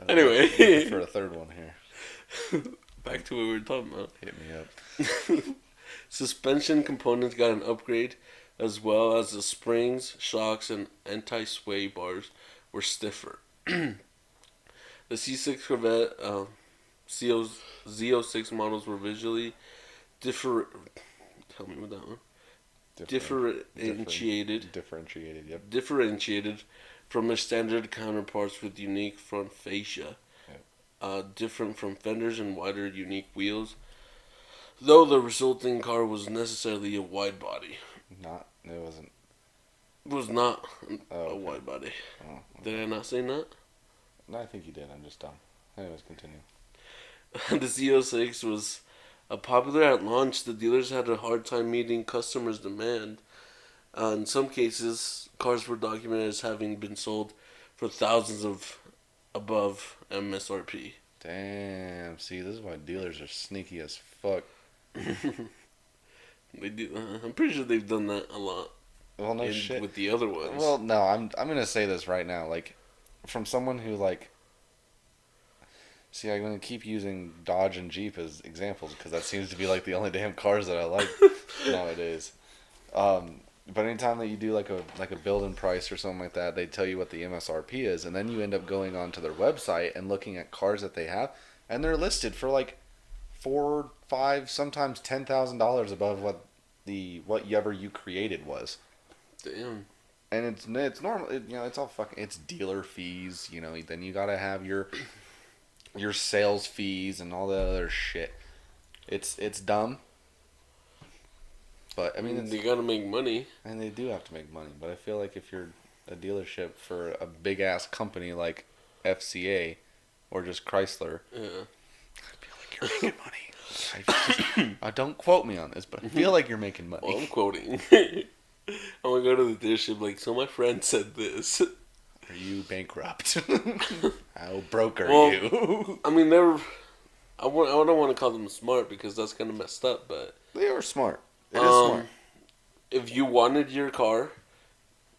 Anyway. For a third one here. Back to what we were talking about. Hit me up. Suspension components got an upgrade, as well as the springs, shocks, and anti-sway bars were stiffer. The The C6 Corvette Z06 models were visually different. Tell me with that one. Differentiated. Yep. Differentiated from their standard counterparts with unique front fascia. Yep. Different from fenders and wider, unique wheels. Though the resulting car was necessarily a wide body. It wasn't. It was not a wide body. Oh, okay. Did I not say that? No, I think you did. I'm just dumb. Anyways, continue. The Z06 was popular at launch. The dealers had a hard time meeting customers' demand. In some cases, cars were documented as having been sold for thousands of above MSRP. Damn. See, this is why dealers are sneaky as fuck. They do. I'm pretty sure they've done that a lot. Well, no shit. With the other ones. Well, no. I'm gonna say this right now. Like, from someone who like. See, I'm gonna keep using Dodge and Jeep as examples because that seems to be like the only damn cars that I like nowadays. But anytime that you do like a build-in price or something like that, they tell you what the MSRP is, and then you end up going onto their website and looking at cars that they have, and they're listed for like $4, $5, sometimes $10,000 above whatever you created was. Damn. And it's normal. It's all fucking. It's dealer fees. Then you gotta have your sales fees and all that other shit. It's dumb. But I mean, they gotta make money, and they do have to make money. But I feel like if you're a dealership for a big ass company like FCA or just Chrysler, yeah, I feel like you're making money. Don't quote me on this, but I feel like you're making money. Well, I'm quoting. I'm gonna go to the dealership like, so my friend said this. Are you bankrupt? How broke are you? I mean, I don't want to call them smart because that's kind of messed up, but they are smart. It is smart. If you wanted your car,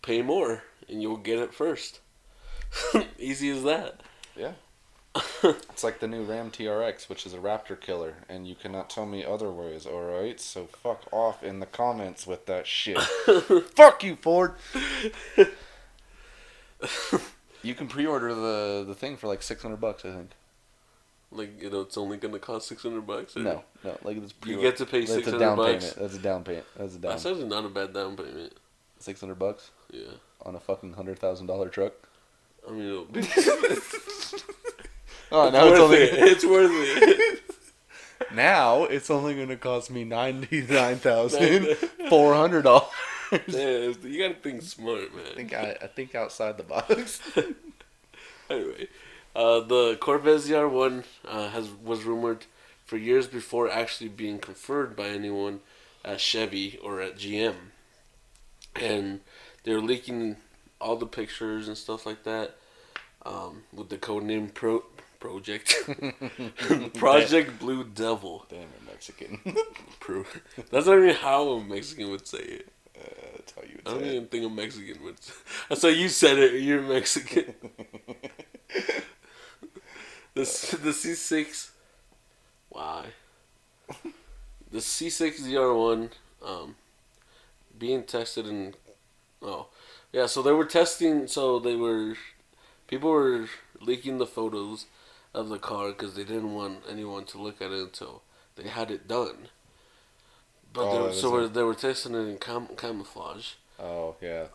pay more and you'll get it first. Easy as that. Yeah. It's like the new Ram TRX, which is a Raptor killer, and you cannot tell me otherwise, alright? So fuck off in the comments with that shit. Fuck you, Ford! You can pre-order the thing for like $600, I think. Like, it's only gonna cost $600? No, like it's you get to pay $600. That's a down payment. That's a down payment. That's actually not a bad down payment. $600? Yeah. On a fucking $100,000 truck? I mean, it'll be... Oh, now it's worth it. Now it's only gonna cost me $99,400. Yeah, you gotta think smart, man. I think outside the box. Anyway, the Corvette ZR1 was rumored for years before actually being confirmed by anyone at Chevy or at GM, and they were leaking all the pictures and stuff like that with the codename Project Blue Devil. Damn, you're Mexican. That's not even how a Mexican would say it. That's how you would I say don't it. even think a Mexican would say it. That's how you said it. You're Mexican. The C6. Why? The C6 ZR1 being tested in. Oh. Yeah, so they were testing. People were leaking the photos of the car because they didn't want anyone to look at it until they had it done. But they were testing it in camouflage. Oh yeah,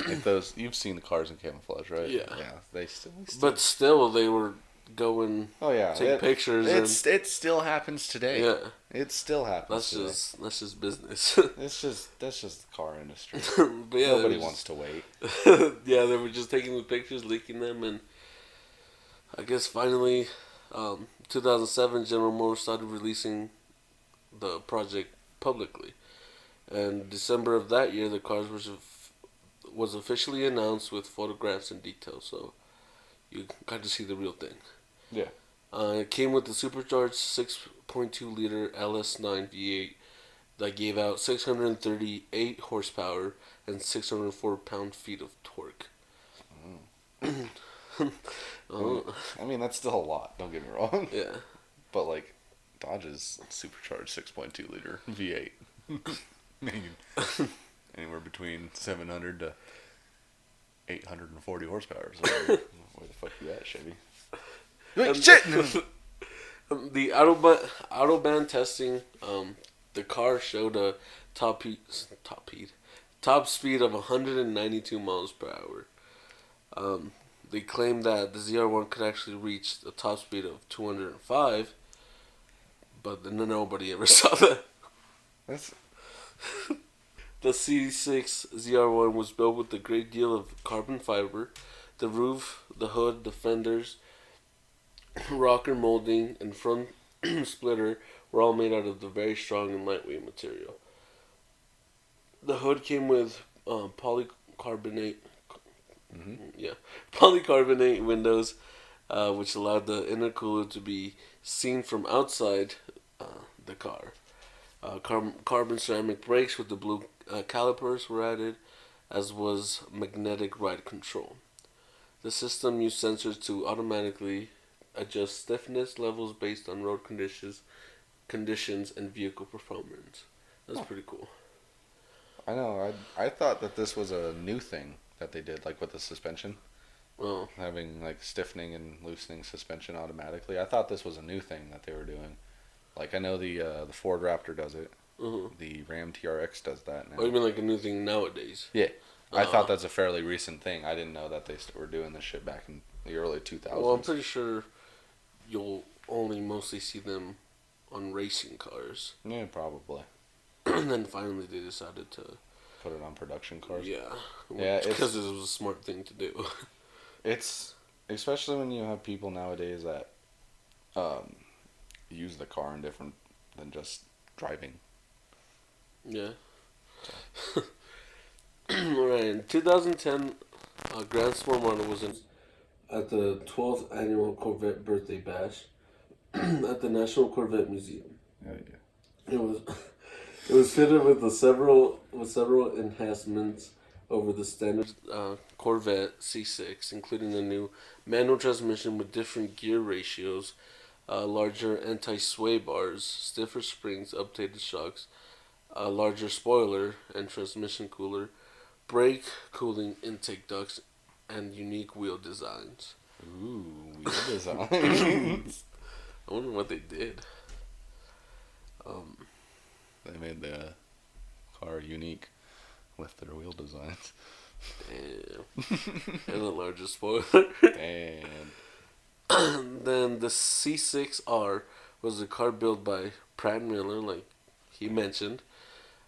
like those. You've seen the cars in camouflage, right? Yeah. Yeah. They still. But still, they were going. Oh yeah. Take pictures. It still happens today. Yeah. It still happens. That's just business. that's just the car industry. But yeah, nobody wants to wait. Yeah, they were just taking the pictures, leaking them, and I guess finally, 2007, General Motors started releasing the project publicly. And December of that year, the cars was officially announced with photographs and details, so you got to see the real thing. Yeah. It came with the supercharged 6.2 liter LS9 V8 that gave out 638 horsepower and 604 pound-feet of torque. I mean, that's still a lot, don't get me wrong. Yeah. But, like, Dodge's supercharged 6.2 liter V8. Anywhere between 700 to 840 horsepower. So where the fuck you at, Chevy? Like, And shit! the autobahn testing, the car showed a top speed of 192 miles per hour. They claimed that the ZR1 could actually reach a top speed of 205, but then nobody ever saw that. That's The C6 ZR1 was built with a great deal of carbon fiber. The roof, the hood, the fenders, rocker molding, and front splitter were all made out of the very strong and lightweight material. The hood came with polycarbonate, mm-hmm. yeah, polycarbonate windows, which allowed the intercooler to be seen from outside the car. Carbon ceramic brakes with the blue calipers were added, as was magnetic ride control. The system used sensors to automatically adjust stiffness levels based on road conditions and vehicle performance. That's pretty cool. I know. I thought that this was a new thing that they did, like with the suspension, Well, having like stiffening and loosening suspension automatically. I thought this was a new thing that they were doing. Like I know the Ford Raptor does it. The Ram TRX does that now. oh, you mean like a new thing nowadays? Yeah, I thought that's a fairly recent thing. I didn't know that they were doing this shit back in the early 2000s. Well, I'm pretty sure you'll only mostly see them on racing cars. Yeah, probably. And then finally they decided to Put it on production cars. yeah, Yeah, because it was a smart thing to do. It's especially when you have people nowadays that use the car in different than just driving. Yeah. Alright, in 2010, a Grand Sport model was at the 12th annual Corvette birthday bash at the National Corvette Museum. Oh, yeah. It was it was fitted with several enhancements over the standard Corvette C6, including a new manual transmission with different gear ratios, larger anti-sway bars, stiffer springs, updated shocks, a larger spoiler and transmission cooler, brake cooling intake ducts, and unique wheel designs. Ooh, wheel designs. I wonder what they did. They made the car unique with their wheel designs. Damn. And a larger spoiler. And Then the C6R was a car built by Pratt Miller, like he mentioned,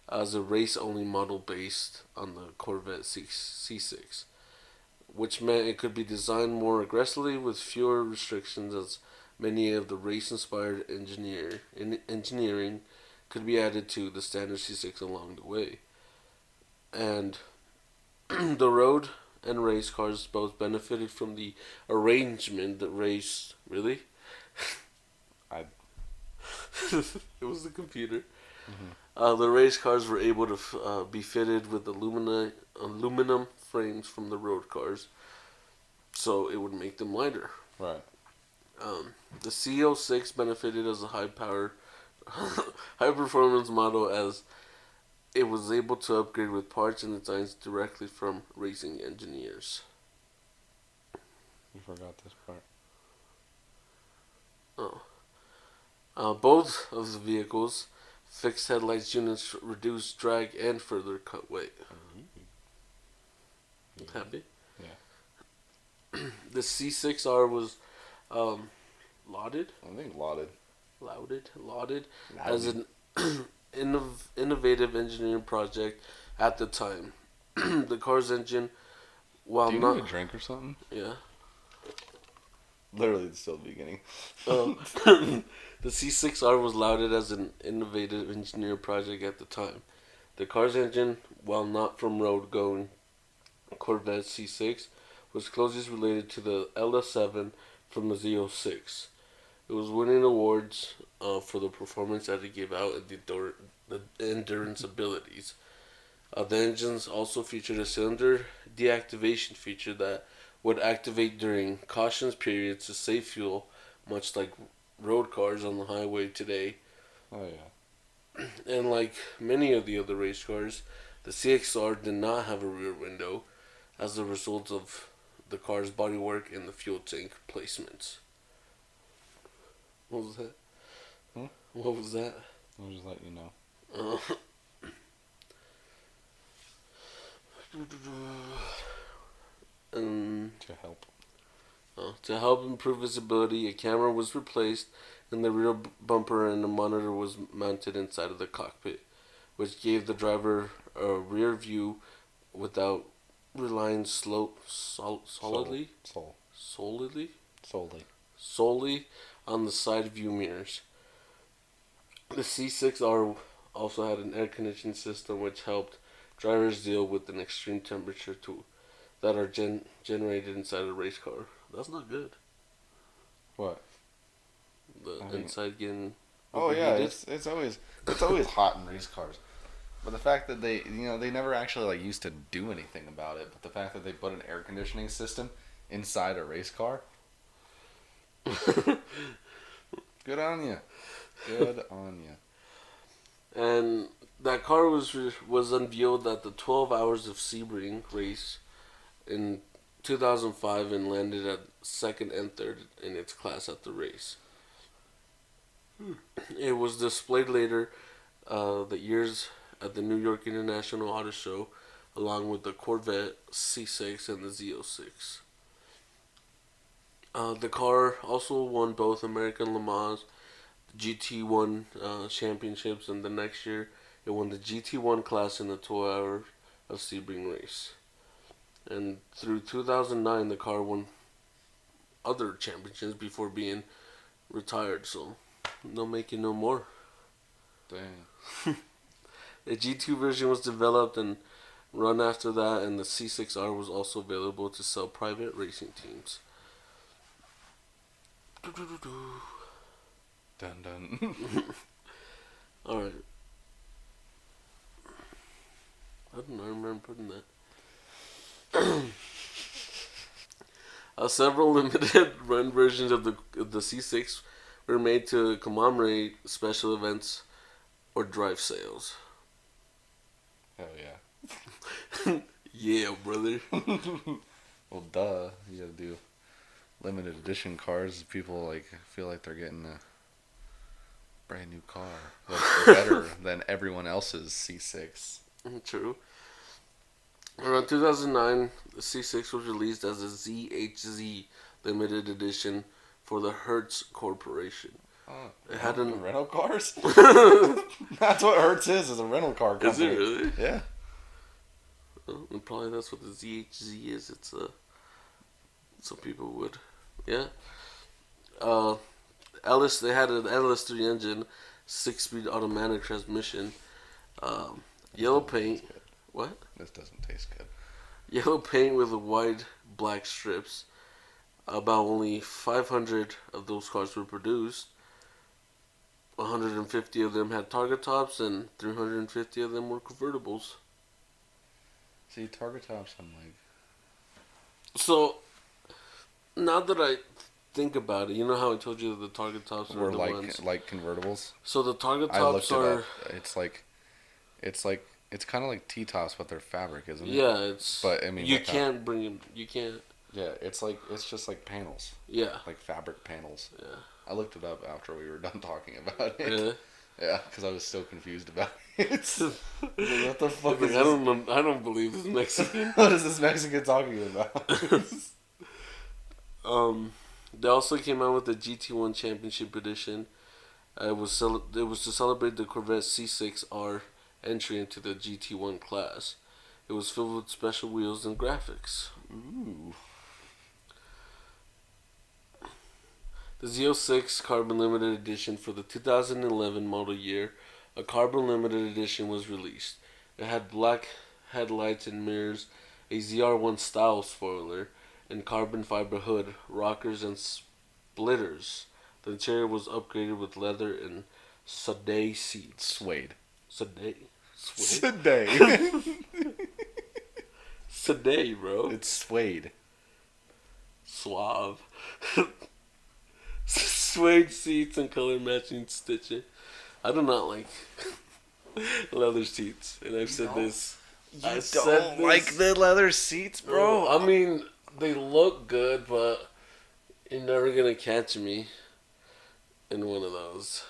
as a race-only model based on the Corvette C6, which meant it could be designed more aggressively with fewer restrictions, as many of the race-inspired engineering could be added to the standard C6 along the way. And the road and race cars both benefited from the arrangement that race really. I. It was the computer. The race cars were able to be fitted with aluminum frames from the road cars, so it would make them lighter. Right. The CO6 benefited as a high performance model, as it was able to upgrade with parts and designs directly from racing engineers. You forgot this part. Both of the vehicles, fixed headlights units, reduced drag and further cut weight. Happy? Yeah. The C6R was lauded I think lauded. as an innovative engineering project at the time. The car's engine, while Do you not need a drink or something? yeah. Literally, it's still the beginning. The C6R was lauded as an innovative engineering project at the time. The car's engine, while not from road-going Corvette C6, was closest related to the LS7 from the Z06. It was winning awards for the performance that it gave out and the endurance abilities. The engines also featured a cylinder deactivation feature that would activate during cautions periods to save fuel, much like road cars on the highway today. Oh yeah. And like many of the other race cars, the CXR did not have a rear window as a result of the car's bodywork and the fuel tank placements. What was that? Hmm? What was that? I'll just let you know. To help. To help improve visibility, a camera was replaced in the rear bumper and a monitor was mounted inside of the cockpit, which gave the driver a rear view without relying solidly on the side view mirrors. The C6R also had an air conditioning system which helped drivers deal with an extreme temperature that are generated inside a race car. That's not good. What? The inside getting Oh yeah, overheated. it's always hot in race cars. But the fact that they never actually like used to do anything about it. But the fact that they put an air conditioning system inside a race car, good on you. Good on you. And that car was unveiled at the 12 Hours of Sebring race in 2005 and landed at second and third in its class at the race. It was displayed later the years at the New York International Auto Show, along with the Corvette C6 and the Z06. The car also won both American Le Mans GT1 championships, and the next year it won the GT1 class in the 12 Hour of Sebring race. And through 2009, the car won other championships before being retired, so no making no more. Dang. The G2 version was developed and run after that, and the C6R was also available to sell private racing teams. Dun dun. Alright. I don't know, I remember putting that. Several limited run versions of the C6 were made to commemorate special events or drive sales. Hell yeah. Yeah, brother. Well, duh. You gotta do limited edition cars. People like feel like they're getting a brand new car that's better than everyone else's C6. True. Around 2009, the C6 was released as a ZHZ limited edition for the Hertz Corporation. It had rental cars. That's what Hertz is a rental car company. Is it really? Yeah. And probably that's what the ZHZ is. It's some people would, yeah. They had an LS3 engine, 6-speed automatic transmission, yellow paint. What? This doesn't taste good. Yellow paint with wide black strips. About only 500 of those cars were produced. 150 of them had target tops, and 350 of them were convertibles. See, target tops, I'm like... So, now that I think about it, you know how I told you that the target tops were are the like, ones? like convertibles? So the target I looked tops it are... up. It's kind of like T-tops, but they're fabric, isn't it? Yeah, it's... But, I mean... You can't bring them... You can't... Yeah, it's just like panels. Yeah. Like fabric panels. Yeah. I looked it up after we were done talking about it. Really? Yeah, because I was still confused about it. What the fuck is I don't believe this Mexican. What is this Mexican talking about? They also came out with the GT1 Championship Edition. It was to celebrate the Corvette C6R entry into the GT1 class. It was filled with special wheels and graphics. Ooh. The Z06 Carbon Limited Edition for the 2011 model year, a Carbon Limited Edition was released. It had black headlights and mirrors, a ZR1 style spoiler, and carbon fiber hood, rockers, and splitters. The interior was upgraded with leather and Suede seats. Suede. Suede. Suede. Suede, bro. It's suede. Suave. Suede seats and color matching stitching. I do not like leather seats, and I've said this. You don't like the leather seats, bro? I mean, they look good, but you're never gonna catch me. in one of those.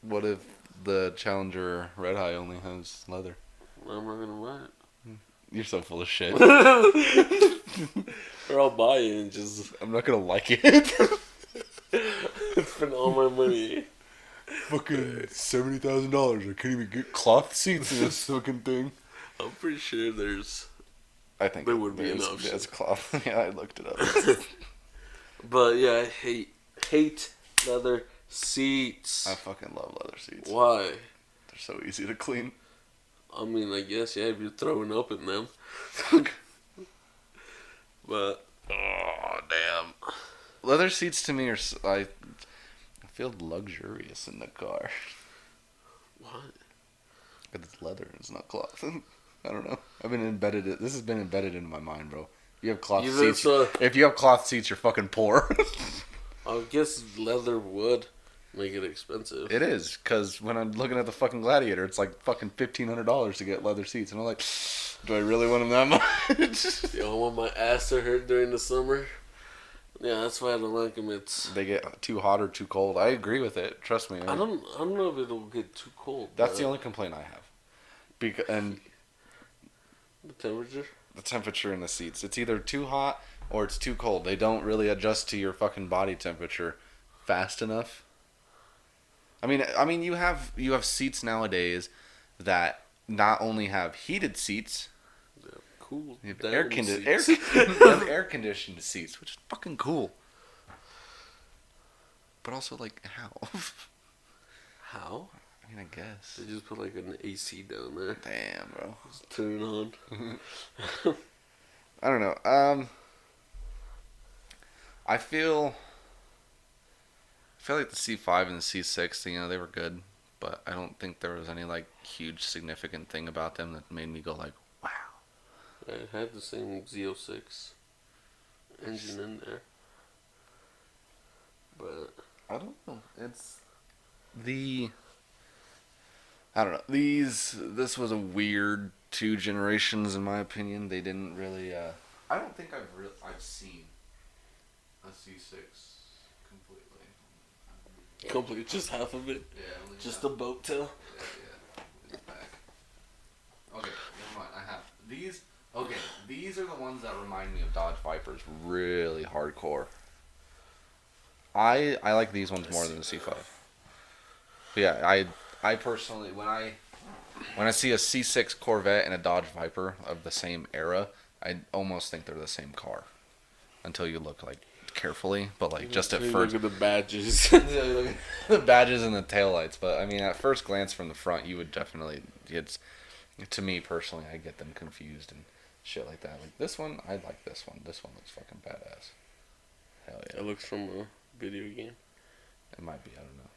What if the Challenger Red Eye only has leather? I'm not gonna buy it. You're so full of shit. Or I'll buy it and just I'm not gonna like it. spend all my money. Fucking $70,000. I can't even get cloth seats in this fucking thing. I'm pretty sure there's. I think There would be an option. It's cloth. Yeah, I looked it up. But yeah, I hate leather seats. I fucking love leather seats. Why? They're so easy to clean. I mean, I guess, yeah, if you're throwing up in them. But, oh, damn. Leather seats to me are, I feel luxurious in the car. what? Because it's leather, it's not cloth. I don't know. This has been embedded into my mind, bro. You have cloth seats. If you have cloth seats, you're fucking poor. I guess leather would make it expensive. It is, because when I'm looking at the fucking Gladiator, it's like fucking $1,500 to get leather seats. And I'm like, do I really want them that much? Yo, I want my ass to hurt during the summer. Yeah, that's why I don't like them. They get too hot or too cold. I agree with it. Trust me. I don't know if it'll get too cold. That's the only complaint I have. And the temperature? The temperature in the seats. It's either too hot or it's too cold. They don't really adjust to your fucking body temperature fast enough. I mean, you have seats nowadays that not only have heated seats, cool. you have air conditioned seats, which is fucking cool. But also, like, how? How? I mean, I guess. They just put like an AC down there. Damn, bro. Just turn it on. I don't know. I feel like the C5 and the C6, you know, they were good, but I don't think there was any like huge significant thing about them that made me go like, wow. It had the same Z06 engine in there, but I don't know. I don't know. This was a weird 2 generations in my opinion. They didn't really. I don't think I've seen a C6 completely. just half of it. Yeah. Just the boat tail. Yeah. It's back. Okay, never mind. I have these. Okay, these are the ones that remind me of Dodge Vipers. Really hardcore. I like these ones more than the C5. But yeah, I personally when I see a C6 Corvette and a Dodge Viper of the same era, I almost think they're the same car. Until you look like carefully, but like just at first. Look at the badges. The badges and the taillights, but I mean at first glance from the front, you would definitely to me personally, I get them confused and shit like that. Like this one, I like this one. This one looks fucking badass. Hell yeah. It looks from a video game. It might be, I don't know.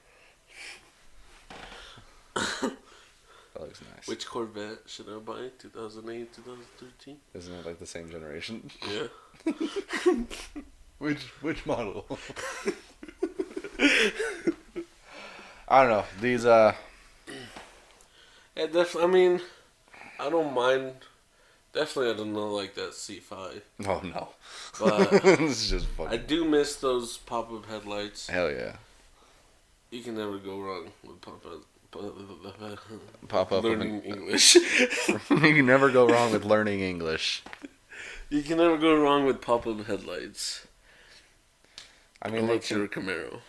That looks nice. Which Corvette should I buy? 2008, 2013? Isn't it like the same generation? Yeah. Which model? I don't know. These Yeah, definitely. I mean, I don't mind. Definitely, I don't know like that C5. Oh no. But this is just fucking. I do miss those pop-up headlights. Hell yeah. You can never go wrong with pop-up. Pop up learning English. You can never go wrong with learning English. You can never go wrong with pop-up headlights. I mean, unless you're a Camaro,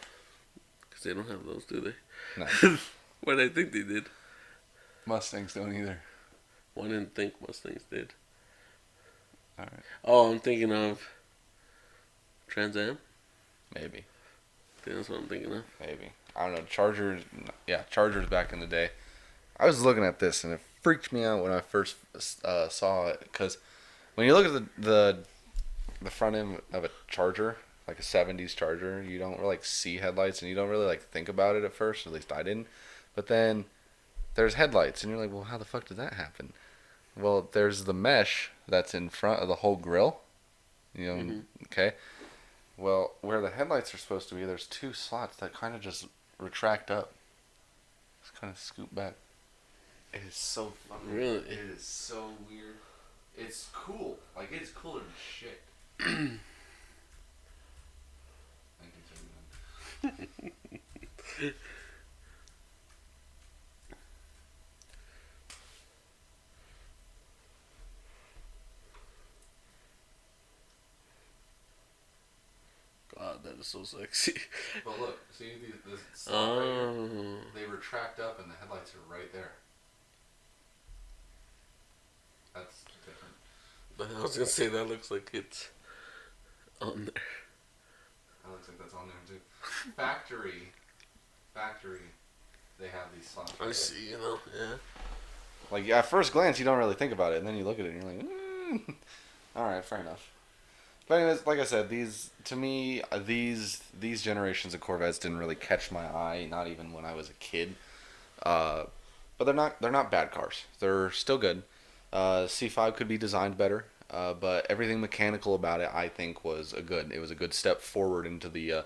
because they don't have those, do they? No. What I think they did. Mustangs don't either. Well, I didn't think Mustangs did. All right. Oh, I'm thinking of Trans Am. Maybe. I think that's what I'm thinking of. Maybe. I don't know. Chargers. Yeah, Chargers back in the day. I was looking at this and it freaked me out when I first saw it, because when you look at the front end of a Charger, like a 70s Charger, you don't really like see headlights and you don't really like think about it at first. At least I didn't. But then there's headlights and you're like, well, how the fuck did that happen? Well, there's the mesh that's in front of the whole grill. You know, Mm-hmm. okay. Well, where the headlights are supposed to be, there's 2 slots that kind of just retract up. Just kind of scoop back. It is so fucking Really? It is so weird. It's cool. Like, it's cooler than shit. God, that is so sexy. But look, see this slot right here? Oh. They retract up and the headlights are right there. That's different. But I was gonna say that looks like it's on there. That looks like that's on there too. Factory, they have these slots. I see, yeah. Like at first glance, you don't really think about it, and then you look at it and you're like, all right, fair enough. But anyways, like I said, these generations of Corvettes didn't really catch my eye, not even when I was a kid. But they're not bad cars. They're still good. C5 could be designed better, but everything mechanical about it, I think, was a good step forward into the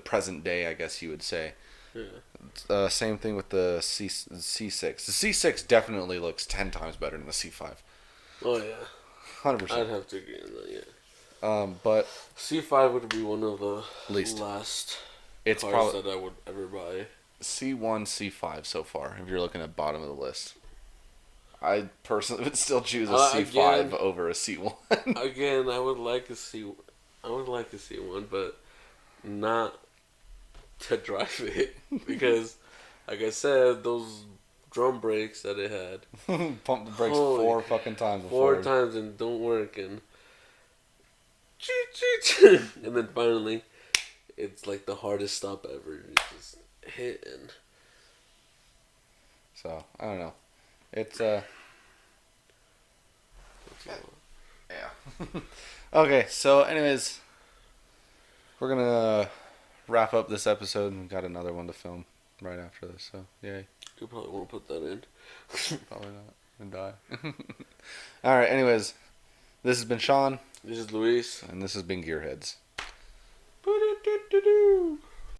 present day, I guess you would say. Yeah. Same thing with the C6. The C6 definitely looks 10 times better than the C5. Oh yeah. 100%. I'd have to agree on that. Yeah. But C5 would be one of the least last it's cars that I would ever buy. C1, C5 so far. If you're looking at bottom of the list, I personally would still choose a C5 over a C1. Again, I would like a C. I would like a C1, but not to drive it because, like I said, those drum brakes that it had. Pump the brakes 4 fucking times. Four times and don't work and. And then finally, it's like the hardest stop ever. You just hit and. So I don't know. It's yeah. Okay, so anyways, we're gonna wrap up this episode and got another one to film right after this. So yay. You probably won't put that in. Probably not. And die. All right. Anyways, this has been Sean. This is Luis. And this has been Gearheads.